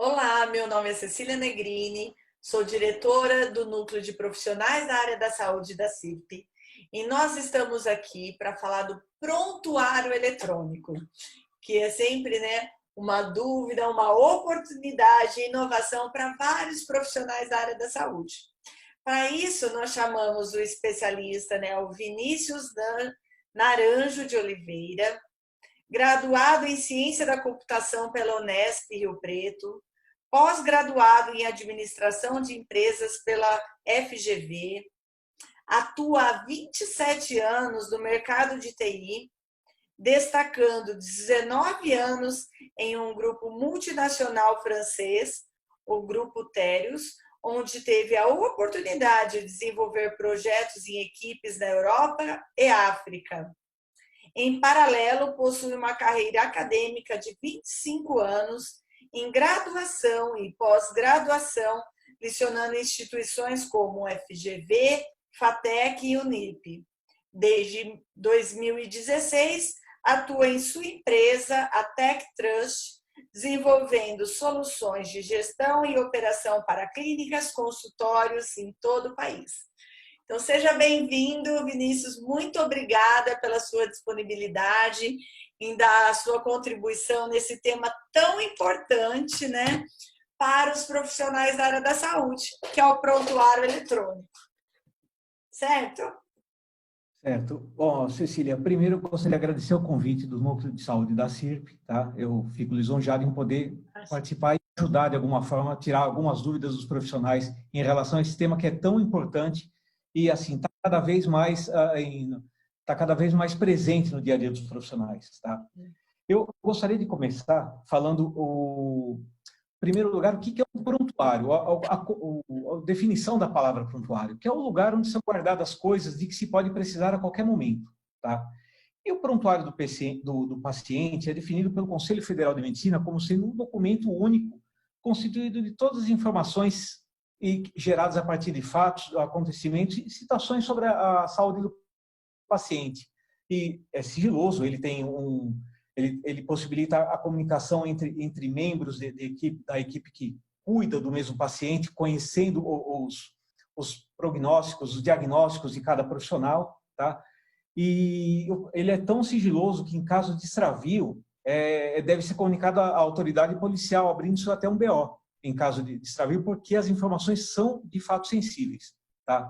Olá, meu nome é Cecília Negrini, sou diretora do Núcleo de Profissionais da Área da Saúde da CIRP e nós estamos aqui para falar do prontuário eletrônico, que é sempre, uma dúvida, uma oportunidade e inovação para vários profissionais da área da saúde. Para isso, nós chamamos o especialista, o Vinícius Naranjo de Oliveira, graduado em Ciência da Computação pela Unesp Rio Preto, pós-graduado em Administração de Empresas pela FGV, atua há 27 anos no mercado de TI, destacando 19 anos em um grupo multinacional francês, o Grupo Terios, onde teve a oportunidade de desenvolver projetos em equipes na Europa e África. Em paralelo, possui uma carreira acadêmica de 25 anos em graduação e pós-graduação, lecionando em instituições como FGV, FATEC e Unip. Desde 2016, atua em sua empresa, a Tech Trust, desenvolvendo soluções de gestão e operação para clínicas, consultórios em todo o país. Então, seja bem-vindo, Vinícius. Muito obrigada pela sua disponibilidade em dar a sua contribuição nesse tema tão importante, para os profissionais da área da saúde, que é o prontuário eletrônico. Certo? Certo. Bom, Cecília, primeiro eu gostaria de agradecer o convite do Núcleo de Saúde da CIRP, tá? Eu fico lisonjeado em poder participar e ajudar de alguma forma a tirar algumas dúvidas dos profissionais em relação a esse tema que é tão importante e assim está cada vez mais presente no dia a dia dos profissionais, tá? Eu gostaria de começar falando em primeiro lugar, o que é um prontuário? A definição da palavra prontuário, que é o lugar onde são guardadas coisas de que se pode precisar a qualquer momento, tá? E o prontuário do paciente é definido pelo Conselho Federal de Medicina como sendo um documento único, constituído de todas as informações geradas a partir de fatos, acontecimentos e situações sobre a saúde do paciente. E é sigiloso, ele possibilita a comunicação entre membros da equipe que cuida do mesmo paciente, conhecendo os prognósticos, os diagnósticos de cada profissional, tá? E ele é tão sigiloso que, em caso de extravio, deve ser comunicado à autoridade policial, abrindo-se até um BO, em caso de extravio, porque as informações são, de fato, sensíveis, tá?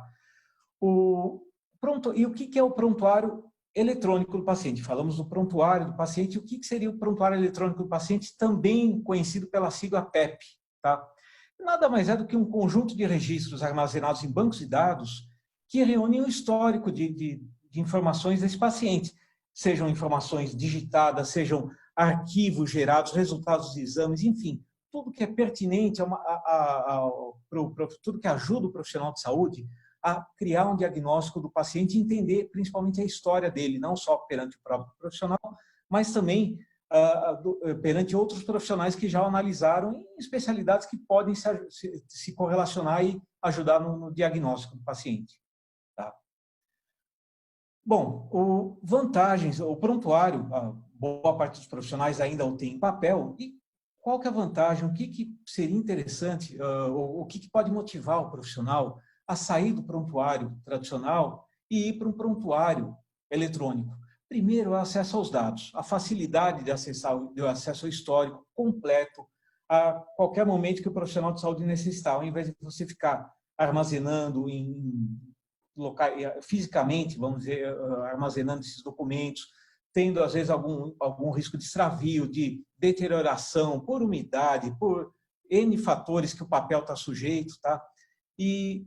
E o que é o prontuário eletrônico do paciente? Falamos do prontuário do paciente. O que seria o prontuário eletrônico do paciente, também conhecido pela sigla PEP, tá? Nada mais é do que um conjunto de registros armazenados em bancos de dados que reúnem o histórico de informações desse paciente, sejam informações digitadas, sejam arquivos gerados, resultados de exames, enfim, tudo que é pertinente, tudo que ajuda o profissional de saúde a criar um diagnóstico do paciente e entender principalmente a história dele, não só perante o próprio profissional, mas também perante outros profissionais que já o analisaram em especialidades que podem se correlacionar e ajudar no diagnóstico do paciente. Tá? Bom, vantagens, o prontuário, a boa parte dos profissionais ainda o tem em papel. E qual que é a vantagem? O que seria interessante? O que pode motivar o profissional a sair do prontuário tradicional e ir para um prontuário eletrônico? Primeiro, o acesso aos dados, a facilidade de acesso ao histórico completo a qualquer momento que o profissional de saúde necessitar, ao invés de você ficar armazenando fisicamente, vamos dizer, armazenando esses documentos, tendo às vezes algum risco de extravio, de deterioração por umidade, por N fatores que o papel está sujeito, tá? E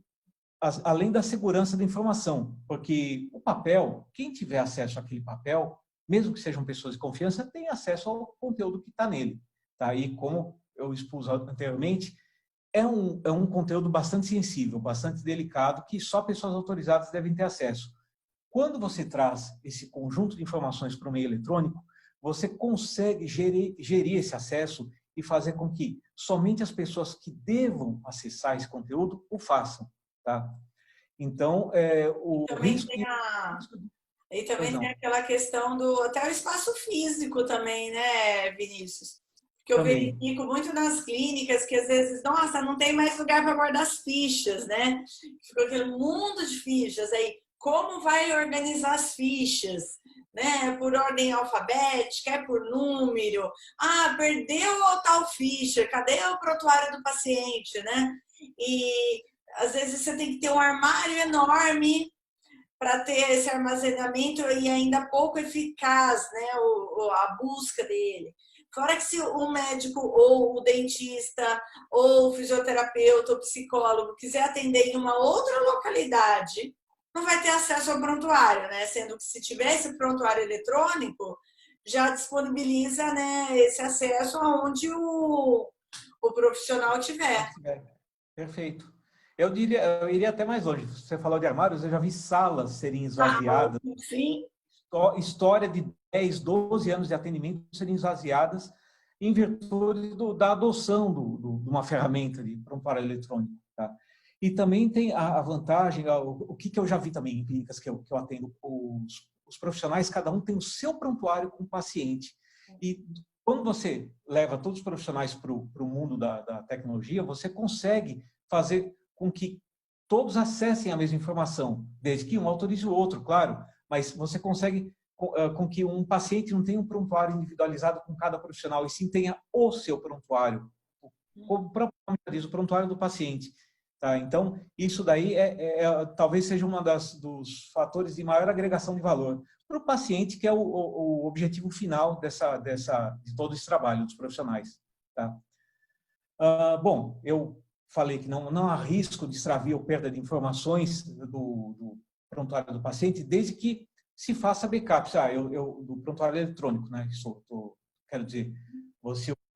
além da segurança da informação, porque o papel, quem tiver acesso àquele papel, mesmo que sejam pessoas de confiança, tem acesso ao conteúdo que está nele, tá? E como eu expus anteriormente, é um conteúdo bastante sensível, bastante delicado, que só pessoas autorizadas devem ter acesso. Quando você traz esse conjunto de informações para o meio eletrônico, você consegue gerir esse acesso e fazer com que somente as pessoas que devam acessar esse conteúdo o façam. Tá? Então, o risco... E também tem aquela questão do até o espaço físico também, né, Vinícius? que eu Também. verifico muito nas clínicas, que às vezes, nossa, não tem mais lugar para guardar as fichas, né? Ficou aquele mundo de fichas. Aí, como vai organizar as fichas? Né? Por ordem alfabética, é por número. Ah, perdeu a tal ficha, cadê o prontuário do paciente, né? E às vezes você tem que ter um armário enorme para ter esse armazenamento e ainda pouco eficaz, né, a busca dele. Fora que se o médico ou o dentista ou o fisioterapeuta ou psicólogo quiser atender em uma outra localidade, não vai ter acesso ao prontuário, né? Sendo que se tiver esse prontuário eletrônico, já disponibiliza, né, esse acesso aonde o profissional tiver. Perfeito. Eu iria até mais longe. Você falou de armários, eu já vi salas serem Ah, esvaziadas, sim. história de 10, 12 anos de atendimento serem esvaziadas em virtude da adoção de uma ferramenta de prontuário eletrônico. Tá? E também tem a vantagem, o que eu já vi também em clínicas que eu atendo, os profissionais, cada um tem o seu prontuário com o paciente. E quando você leva todos os profissionais para o mundo da tecnologia, você consegue fazer com que todos acessem a mesma informação, desde que um autorize o outro, claro, mas você consegue com que um paciente não tenha um prontuário individualizado com cada profissional, e sim tenha o seu prontuário, como o próprio nome diz, o prontuário do paciente. Tá? Então, isso daí talvez seja um dos fatores de maior agregação de valor para o paciente, que é o objetivo final de todo esse trabalho dos profissionais. Tá? Bom, eu falei que não há risco de extravio ou perda de informações do prontuário do paciente, desde que se faça backup. Do prontuário eletrônico, né? Quero dizer,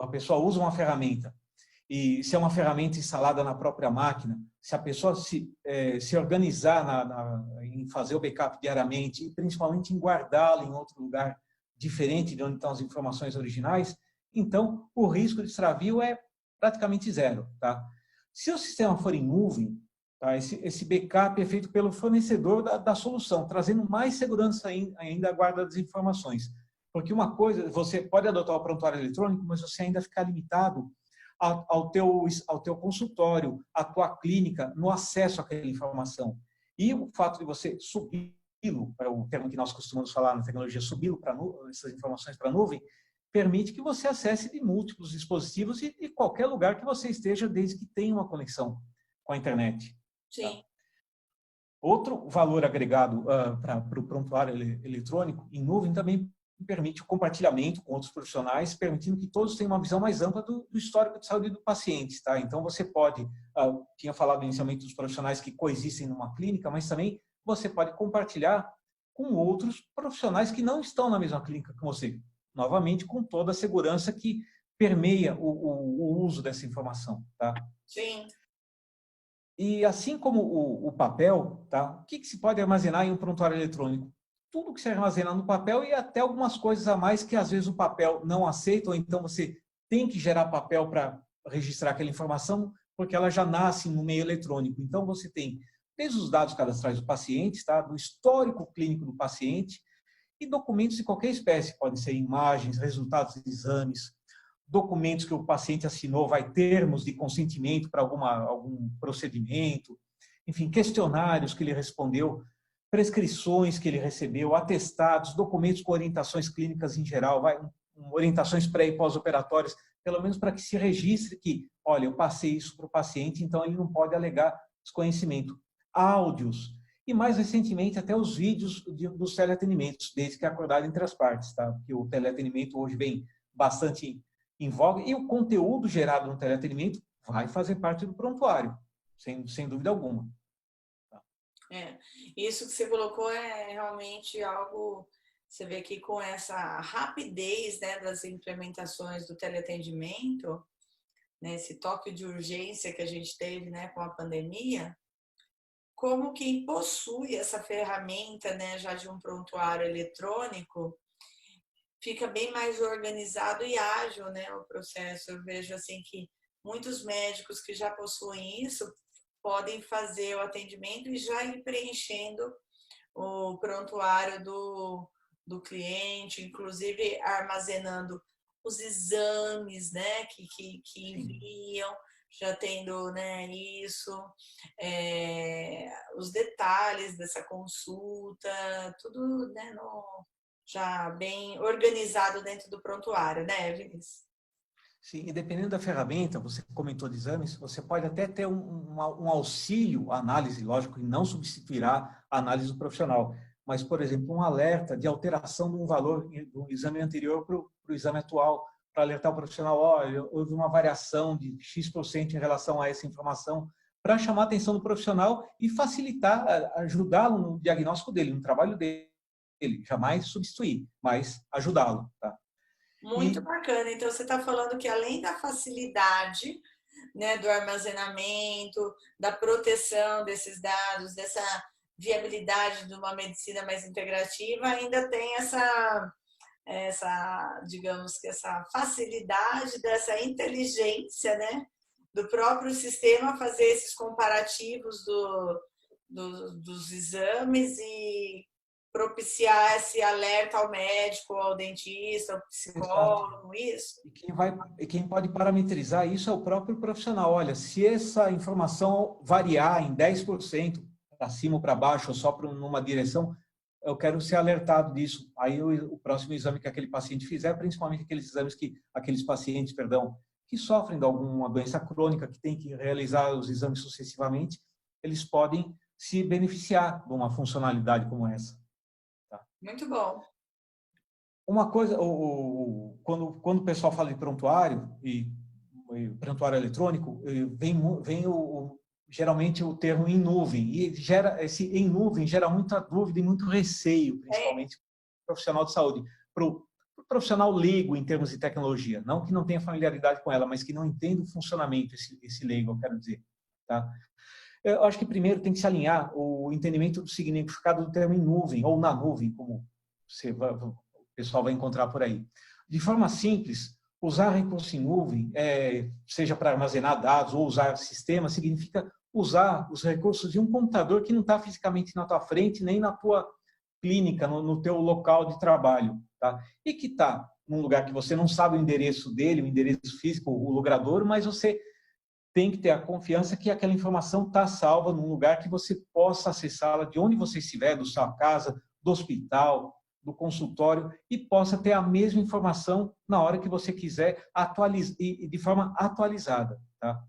a pessoa usa uma ferramenta, e se é uma ferramenta instalada na própria máquina, se a pessoa se organizar em fazer o backup diariamente, e principalmente em guardá-lo em outro lugar diferente de onde estão as informações originais, então o risco de extravio é praticamente zero. Tá? Se o sistema for em nuvem, tá? Esse backup é feito pelo fornecedor da solução, trazendo mais segurança ainda à guarda das informações. Porque uma coisa, você pode adotar o prontuário eletrônico, mas você ainda fica limitado ao teu consultório, à tua clínica, no acesso àquela informação. E o fato de você subi-lo, é o termo que nós costumamos falar na tecnologia, subi-lo para essas informações para a nuvem, permite que você acesse de múltiplos dispositivos e qualquer lugar que você esteja, desde que tenha uma conexão com a internet. Sim. Tá? Outro valor agregado para o prontuário eletrônico em nuvem também permite o compartilhamento com outros profissionais, permitindo que todos tenham uma visão mais ampla do histórico de saúde do paciente. Tá? Então, você pode, tinha falado inicialmente dos profissionais que coexistem numa clínica, mas também você pode compartilhar com outros profissionais que não estão na mesma clínica que você. Novamente, com toda a segurança que permeia o uso dessa informação. Tá? Sim. E assim como o papel, tá? O que se pode armazenar em um prontuário eletrônico? Tudo que se armazena no papel, e até algumas coisas a mais que às vezes o papel não aceita, ou então você tem que gerar papel para registrar aquela informação, porque ela já nasce no meio eletrônico. Então você tem desde os dados cadastrais do paciente, tá? Do histórico clínico do paciente, e documentos de qualquer espécie, podem ser imagens, resultados de exames, documentos que o paciente assinou, vai termos de consentimento para algum procedimento, enfim, questionários que ele respondeu, prescrições que ele recebeu, atestados, documentos com orientações clínicas em geral, orientações pré e pós-operatórias, pelo menos para que se registre que, olha, eu passei isso para o paciente, então ele não pode alegar desconhecimento. Áudios, e mais recentemente até os vídeos dos teleatendimentos, desde que acordado entre as partes, tá? Porque o teleatendimento hoje vem bastante em voga, e o conteúdo gerado no teleatendimento vai fazer parte do prontuário, sem dúvida alguma. Isso que você colocou é realmente algo, você vê aqui com essa rapidez, né, das implementações do teleatendimento, né, esse toque de urgência que a gente teve, né, com a pandemia, como quem possui essa ferramenta, né, já de um prontuário eletrônico, fica bem mais organizado e ágil, né, o processo. Eu vejo assim que muitos médicos que já possuem isso podem fazer o atendimento e já ir preenchendo o prontuário do cliente, inclusive armazenando os exames, né, que enviam, já tendo, né, isso, os detalhes dessa consulta, tudo, né, já bem organizado dentro do prontuário, né, Vinícius? Sim, e dependendo da ferramenta, você comentou de exames, você pode até ter um auxílio à análise, lógico, e não substituirá a análise do profissional. Mas, por exemplo, um alerta de alteração de um valor do exame anterior para o exame atual, para alertar o profissional, olha, houve uma variação de X% em relação a essa informação, para chamar a atenção do profissional e facilitar, ajudá-lo no diagnóstico dele, no trabalho dele. Jamais substituir, mas ajudá-lo. Tá? Muito E bacana. Então, você está falando que além da facilidade, né, do armazenamento, da proteção desses dados, dessa viabilidade de uma medicina mais integrativa, ainda tem digamos que essa facilidade dessa inteligência, né, do próprio sistema fazer esses comparativos dos exames e propiciar esse alerta ao médico, ao dentista, ao exato. psicólogo, isso? E quem pode parametrizar isso é o próprio profissional. Olha, se essa informação variar em 10% para cima ou para baixo, ou só para numa direção, eu quero ser alertado disso. Aí o próximo exame que aquele paciente fizer, principalmente aqueles pacientes, perdão, que sofrem de alguma doença crônica, que tem que realizar os exames sucessivamente, eles podem se beneficiar de uma funcionalidade como essa. Tá? Muito bom. Uma coisa, quando o pessoal fala de prontuário e prontuário eletrônico, vem geralmente o termo em nuvem, e esse em nuvem gera muita dúvida e muito receio, principalmente para o profissional de saúde, para o profissional leigo em termos de tecnologia, não que não tenha familiaridade com ela, mas que não entenda o funcionamento, esse leigo, eu quero dizer. Tá? Eu acho que primeiro tem que se alinhar o entendimento do significado do termo em nuvem, ou na nuvem, como o pessoal vai encontrar por aí. De forma simples, usar recurso em nuvem, seja para armazenar dados ou usar sistema, significa usar os recursos de um computador que não está fisicamente na tua frente, nem na tua clínica, no teu local de trabalho. Tá? E que está num lugar que você não sabe o endereço dele, o endereço físico, o logradouro, mas você tem que ter a confiança que aquela informação está salva num lugar que você possa acessá-la de onde você estiver, da sua casa, do hospital, do consultório, e possa ter a mesma informação na hora que você quiser, e de forma atualizada. Tá?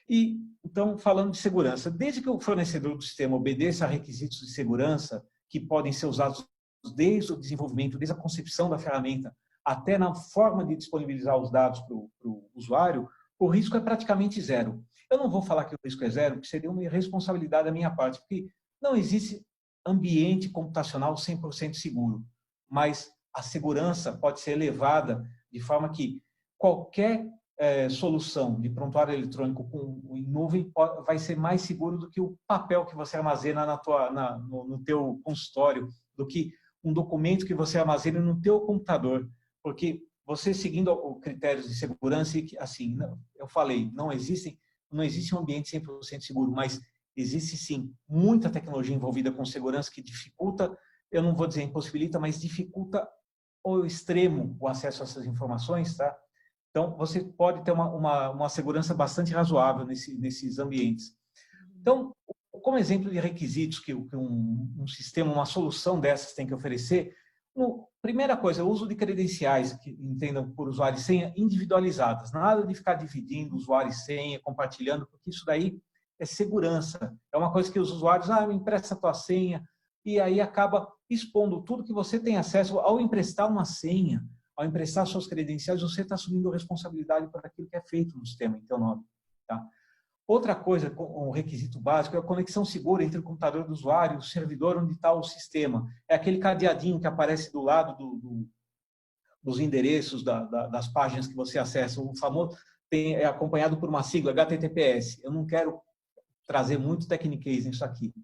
E, então, falando de segurança, desde que o fornecedor do sistema obedeça a requisitos de segurança que podem ser usados desde o desenvolvimento, desde a concepção da ferramenta, até na forma de disponibilizar os dados para o usuário, o risco é praticamente zero. Eu não vou falar que o risco é zero, porque seria uma irresponsabilidade da minha parte, porque não existe ambiente computacional 100% seguro, mas a segurança pode ser elevada de forma que qualquer solução de prontuário eletrônico em nuvem vai ser mais seguro do que o papel que você armazena no teu consultório, do que um documento que você armazena no teu computador, porque você seguindo critérios de segurança, assim, eu falei, não existe um ambiente 100% seguro, mas existe sim muita tecnologia envolvida com segurança que dificulta, eu não vou dizer impossibilita, mas dificulta ao extremo o acesso a essas informações, tá? Então, você pode ter uma segurança bastante razoável nesses ambientes. Então, como exemplo de requisitos que um sistema, uma solução dessas tem que oferecer, primeira coisa, o uso de credenciais, que entendam por usuário e senha, individualizadas. Nada de ficar dividindo usuário e senha, compartilhando, porque isso daí é segurança. É uma coisa que os usuários, me empresta a tua senha, e aí acaba expondo tudo que você tem acesso. Ao emprestar uma senha, ao emprestar suas credenciais, você está assumindo responsabilidade por aquilo que é feito no sistema, em teu nome. Tá? Outra coisa, um requisito básico, é a conexão segura entre o computador do usuário e o servidor onde está o sistema. É aquele cadeadinho que aparece do lado dos endereços das páginas que você acessa. O famoso é acompanhado por uma sigla HTTPS. Eu não quero trazer muito techniquez nisso aqui.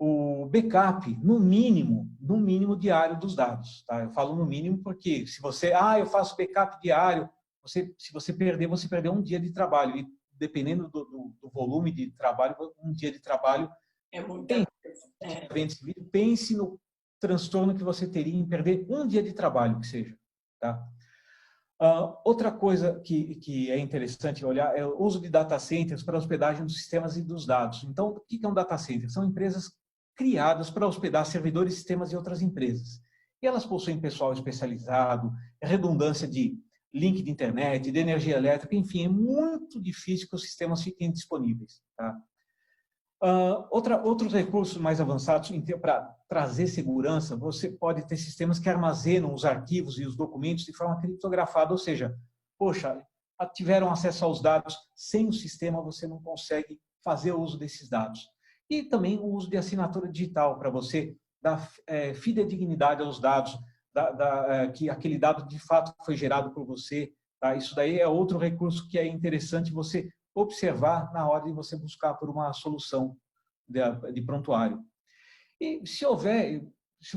O backup, no mínimo diário dos dados. Tá? Eu falo no mínimo porque se você, eu faço backup diário, se você perder, você perdeu um dia de trabalho. E dependendo do volume de trabalho, um dia de trabalho é muita coisa. Pense no transtorno que você teria em perder um dia de trabalho, que seja. Tá? Outra coisa que é interessante olhar é o uso de data centers para hospedagem dos sistemas e dos dados. Então, o que é um data center? São empresas criadas para hospedar servidores, sistemas de outras empresas. E elas possuem pessoal especializado, redundância de link de internet, de energia elétrica, enfim, é muito difícil que os sistemas fiquem disponíveis. Tá? Outros recursos mais avançados para trazer segurança, você pode ter sistemas que armazenam os arquivos e os documentos de forma criptografada, ou seja, poxa, tiveram acesso aos dados, sem o sistema você não consegue fazer uso desses dados. E também o uso de assinatura digital, para você dar fidedignidade aos dados, que aquele dado de fato foi gerado por você. Tá? Isso daí é outro recurso que é interessante você observar na hora de você buscar por uma solução de prontuário. E se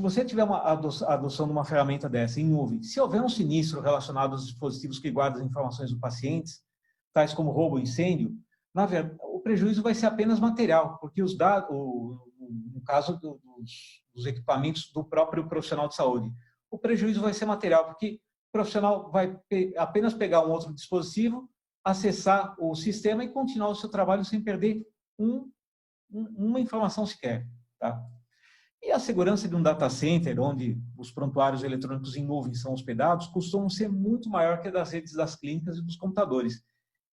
você tiver uma adoção de uma ferramenta dessa em nuvem, se houver um sinistro relacionado aos dispositivos que guardam as informações dos pacientes, tais como roubo ou incêndio, na verdade, o prejuízo vai ser apenas material, porque os dados, no caso dos equipamentos do próprio profissional de saúde, o prejuízo vai ser material, porque o profissional vai apenas pegar um outro dispositivo, acessar o sistema e continuar o seu trabalho sem perder uma informação sequer. Tá? E a segurança de um data center, onde os prontuários eletrônicos em nuvem são hospedados, costumam ser muito maior que a das redes das clínicas e dos computadores.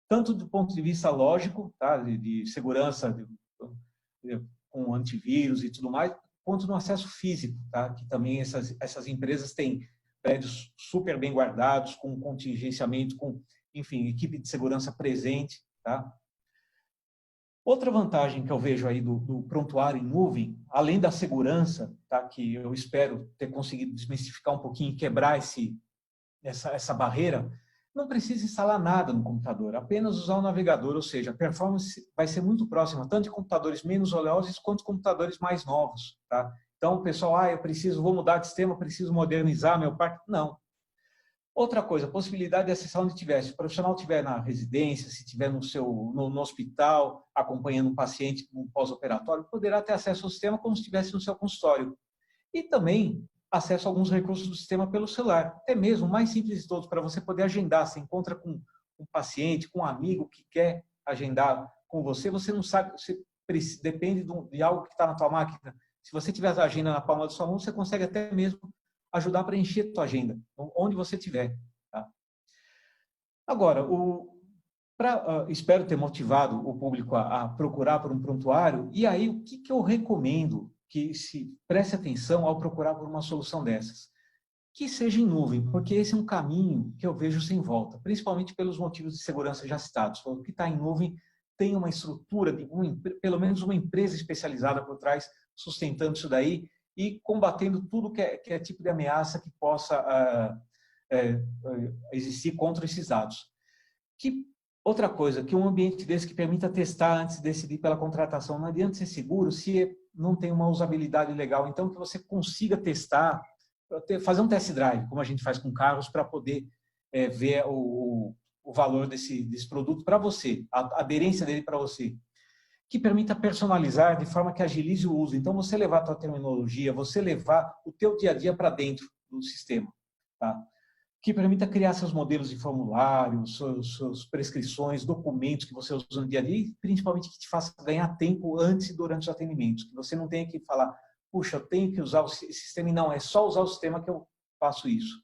Tanto do ponto de vista lógico, tá? de segurança com antivírus e tudo mais, quanto no acesso físico, tá? Que também essas empresas têm prédios super bem guardados, com contingenciamento, com, enfim, equipe de segurança presente. Tá? Outra vantagem que eu vejo aí do prontuário em nuvem, além da segurança, tá? Que eu espero ter conseguido desmistificar um pouquinho e quebrar essa barreira, não precisa instalar nada no computador, apenas usar o navegador, ou seja, a performance vai ser muito próxima, tanto de computadores menos oleosos quanto de computadores mais novos. Tá? Então, o pessoal, vou mudar de sistema, preciso modernizar meu parque. Não. Outra coisa, possibilidade de acessar onde estiver. Se o profissional estiver na residência, se estiver no hospital, acompanhando um paciente no pós-operatório, poderá ter acesso ao sistema como se estivesse no seu consultório. E também acesso a alguns recursos do sistema pelo celular. Até mesmo o mais simples de todos, para você poder agendar. Você encontra com um paciente, com um amigo que quer agendar com você, você não sabe, você depende de algo que está na tua máquina. Se você tiver a agenda na palma da sua mão, você consegue até mesmo ajudar a preencher a tua agenda, onde você estiver. Tá? Agora, espero ter motivado o público a procurar por um prontuário, e aí o que eu recomendo que se preste atenção ao procurar por uma solução dessas? Que seja em nuvem, porque esse é um caminho que eu vejo sem volta, principalmente pelos motivos de segurança já citados. O que está em nuvem tem uma estrutura, pelo menos uma empresa especializada por trás, sustentando isso daí e combatendo tudo que é tipo de ameaça que possa existir contra esses dados. Outra coisa, que um ambiente desse que permita testar antes de decidir pela contratação. Não adianta ser seguro se não tem uma usabilidade legal. Então, que você consiga testar, fazer um test drive, como a gente faz com carros, para poder ver o valor desse produto para você, a aderência dele para você. Que permita personalizar de forma que agilize o uso. Então, você levar a tua terminologia, você levar o teu dia a dia para dentro do sistema. Tá? Que permita criar seus modelos de formulário, suas prescrições, documentos que você usa no dia a dia e, principalmente, que te faça ganhar tempo antes e durante os atendimentos. Que você não tenha que falar, puxa, eu tenho que usar esse sistema. E não, é só usar o sistema que eu faço isso.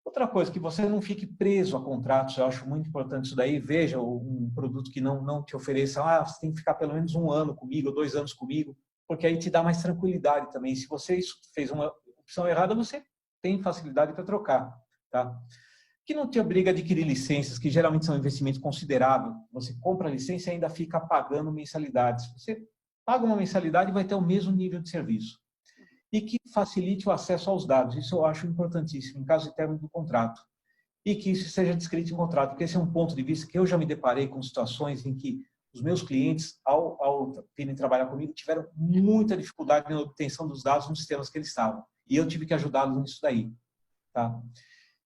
Outra coisa, que você não fique preso a contratos, eu acho muito importante isso daí. Veja um produto que não te ofereça, você tem que ficar pelo menos 1 ano comigo, ou 2 anos comigo, porque aí te dá mais tranquilidade também. Se você fez uma opção errada, você tem facilidade para trocar. Tá? Que não te obriga a adquirir licenças, que geralmente são um investimento considerável. Você compra a licença e ainda fica pagando mensalidades. Você paga uma mensalidade e vai ter o mesmo nível de serviço. E que facilite o acesso aos dados. Isso eu acho importantíssimo, em caso de término do contrato. E que isso seja descrito em contrato, porque esse é um ponto de vista que eu já me deparei com situações em que os meus clientes, ao virem trabalhar comigo, tiveram muita dificuldade na obtenção dos dados nos sistemas que eles estavam. E eu tive que ajudá-los nisso daí. Tá?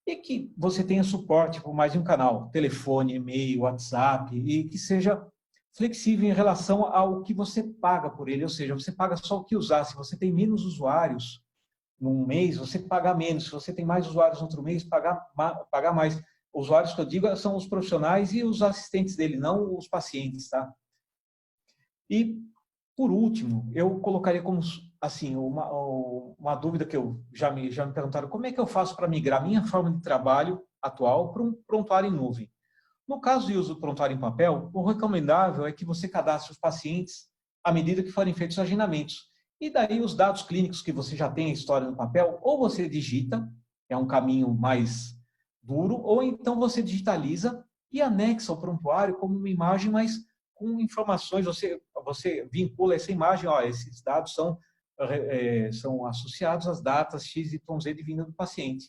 E que você tenha suporte por mais de um canal, telefone, e-mail, WhatsApp, e que seja flexível em relação ao que você paga por ele, ou seja, você paga só o que usar. Se você tem menos usuários, num mês, você pagar menos. Se você tem mais usuários no outro mês, pagar mais. Usuários que eu digo são os profissionais e os assistentes dele, não os pacientes, tá? E, por último, eu colocaria como, assim, uma dúvida que já me perguntaram, como é que eu faço para migrar minha forma de trabalho atual para um prontuário em nuvem? No caso de uso do prontuário em papel, o recomendável é que você cadastre os pacientes à medida que forem feitos os agendamentos. E daí os dados clínicos que você já tem a história no papel, ou você digita, é um caminho mais duro, ou então você digitaliza e anexa ao prontuário como uma imagem, mas com informações, você vincula essa imagem, ó, esses dados são associados às datas X, Y, Z de vinda do paciente.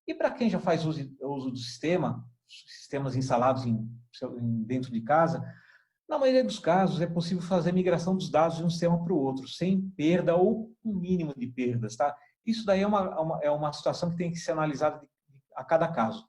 E para quem já faz uso do sistemas instalados dentro de casa, na maioria dos casos é possível fazer a migração dos dados de um sistema para o outro, sem perda ou um mínimo de perdas, tá? Isso daí é uma situação que tem que ser analisada a cada caso.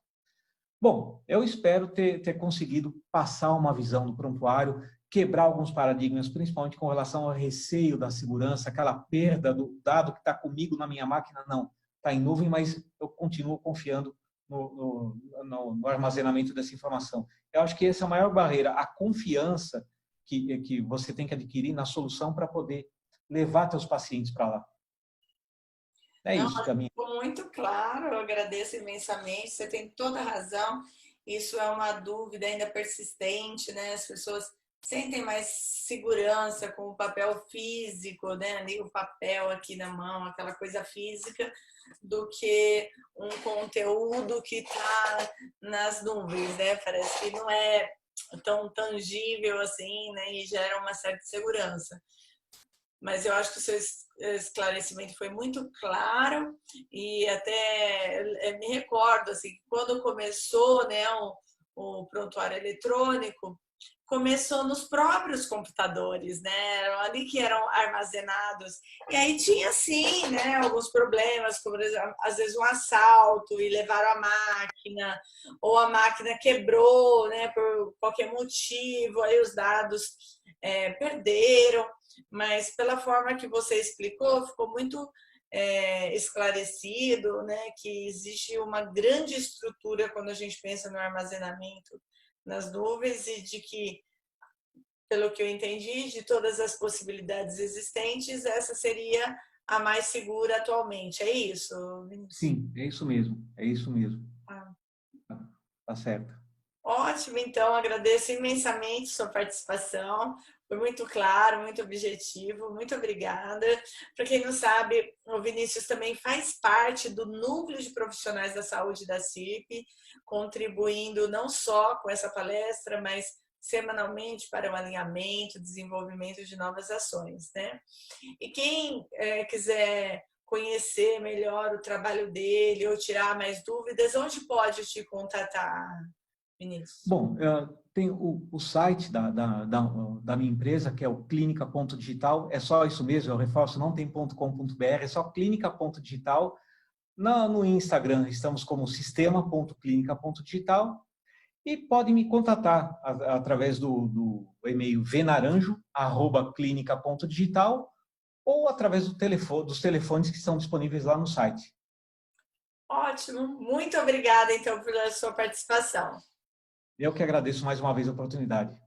Bom, eu espero ter conseguido passar uma visão do prontuário, quebrar alguns paradigmas, principalmente com relação ao receio da segurança, aquela perda do dado que está comigo na minha máquina, não, está em nuvem, mas eu continuo confiando no armazenamento dessa informação. Eu acho que essa é a maior barreira, a confiança que você tem que adquirir na solução para poder levar seus pacientes para lá. É Não, isso, Camila. ficou muito claro, eu agradeço imensamente, você tem toda a razão. Isso é uma dúvida ainda persistente, né? As pessoas sentem mais segurança com o papel físico, né? Ali o papel aqui na mão, aquela coisa física, do que um conteúdo que está nas nuvens, né? Parece que não é tão tangível assim, né? E gera uma certa segurança. Mas eu acho que o seu esclarecimento foi muito claro e até me recordo assim, quando começou, né, o prontuário eletrônico, começou nos próprios computadores, né? Eram ali que eram armazenados. E aí tinha, sim, né, alguns problemas, como às vezes um assalto e levaram a máquina, ou a máquina quebrou, né, por qualquer motivo, aí os dados perderam. Mas pela forma que você explicou, ficou muito esclarecido, né, que existe uma grande estrutura quando a gente pensa no armazenamento nas nuvens e de que, pelo que eu entendi, de todas as possibilidades existentes, essa seria a mais segura atualmente. É isso, Vinícius? Sim, é isso mesmo. É isso mesmo. Ah. Tá certo. Ótimo, então, agradeço imensamente sua participação. Foi muito claro, muito objetivo. Muito obrigada. Para quem não sabe, o Vinícius também faz parte do núcleo de profissionais da saúde da CIRP, contribuindo não só com essa palestra, mas semanalmente para o alinhamento, desenvolvimento de novas ações, né? E quem quiser conhecer melhor o trabalho dele ou tirar mais dúvidas, onde pode te contatar, Vinícius? Bom, tem o site da minha empresa, que é o clínica.digital, é só isso mesmo, eu reforço, não tem .com.br, é só clínica.digital. No Instagram estamos como sistema.clinica.digital e podem me contatar através do e-mail venaranjo@clinica.digital ou através dos telefones que estão disponíveis lá no site. Ótimo, muito obrigada então pela sua participação. Eu que agradeço mais uma vez a oportunidade.